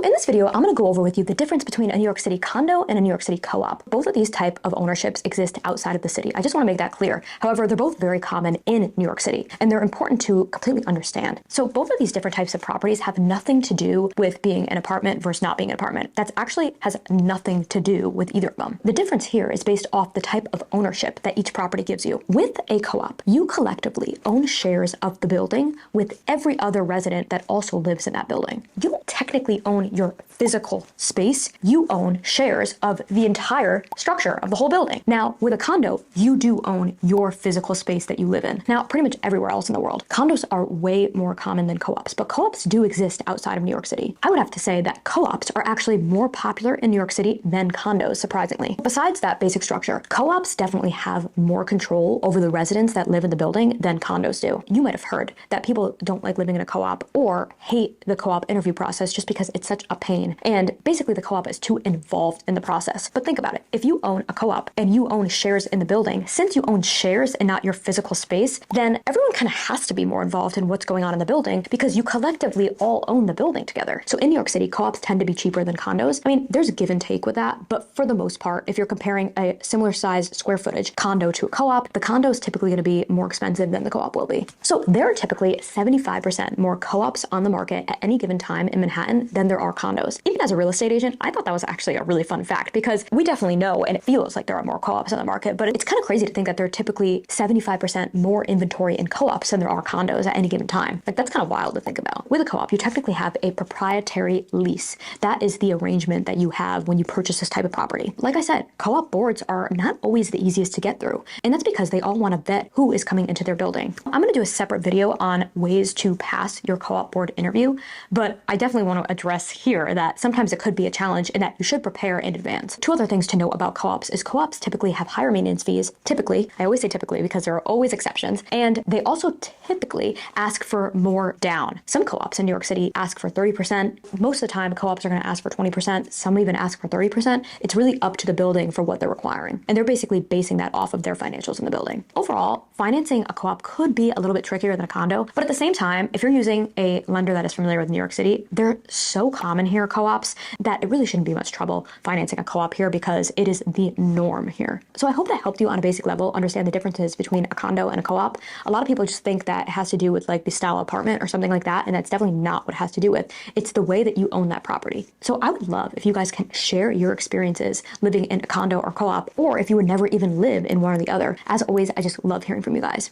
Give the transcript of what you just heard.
In this video, I'm going to go over with you the difference between a New York City condo and a New York City co-op. Both of these type of ownerships exist outside of the city. I just want to make that clear. However, they're both very common in New York City, and they're important to completely understand. So both of these different types of properties have nothing to do with being an apartment versus not being an apartment. That's actually has nothing to do with either of them. The difference here is based off the type of ownership that each property gives you. With a co-op, you collectively own shares of the building with every other resident that also lives in that building. You don't technically own your physical space, you own shares of the entire structure of the whole building. Now, with a condo, you do own your physical space that you live in. Now, pretty much everywhere else in the world, condos are way more common than co-ops, but co-ops do exist outside of New York City. I would have to say that co-ops are actually more popular in New York City than condos, surprisingly. Besides that basic structure, co-ops definitely have more control over the residents that live in the building than condos do. You might have heard that people don't like living in a co-op or hate the co-op interview process just because it's such a pain. And basically the co-op is too involved in the process. But think about it. If you own a co-op and you own shares in the building, since you own shares and not your physical space, then everyone kind of has to be more involved in what's going on in the building because you collectively all own the building together. So in New York City, co-ops tend to be cheaper than condos. I mean, there's a give and take with that, but for the most part, if you're comparing a similar size square footage condo to a co-op, the condo is typically going to be more expensive than the co-op will be. So there are typically 75% more co-ops on the market at any given time in Manhattan than there are condos. Even as a real estate agent, I thought that was actually a really fun fact because we definitely know and it feels like there are more co-ops on the market, but it's kind of crazy to think that there are typically 75% more inventory in co-ops than there are condos at any given time. Like that's kind of wild to think about. With a co-op, you technically have a proprietary lease. That is the arrangement that you have when you purchase this type of property. Like I said, co-op boards are not always the easiest to get through, and that's because they all want to vet who is coming into their building. I'm going to do a separate video on ways to pass your co-op board interview, but I definitely want to address here that sometimes it could be a challenge and that you should prepare in advance. Two other things to note about co-ops is co-ops typically have higher maintenance fees. Typically, I always say typically because there are always exceptions, and they also typically ask for more down. Some co-ops in New York City ask for 30%. Most of the time, co-ops are going to ask for 20%. Some even ask for 30%. It's really up to the building for what they're requiring, and they're basically basing that off of their financials in the building. Overall, financing a co-op could be a little bit trickier than a condo, but at the same time, if you're using a lender that is familiar with New York City, they're so common here, co-ops, that it really shouldn't be much trouble financing a co-op here because it is the norm here. So I hope that helped you on a basic level understand the differences between a condo and a co-op. A lot of people just think that it has to do with like the style of apartment or something like that, and that's definitely not what it has to do with. It's the way that you own that property. So I would love if you guys can share your experiences living in a condo or co-op, or if you would never even live in one or the other. As always, I just love hearing from you guys.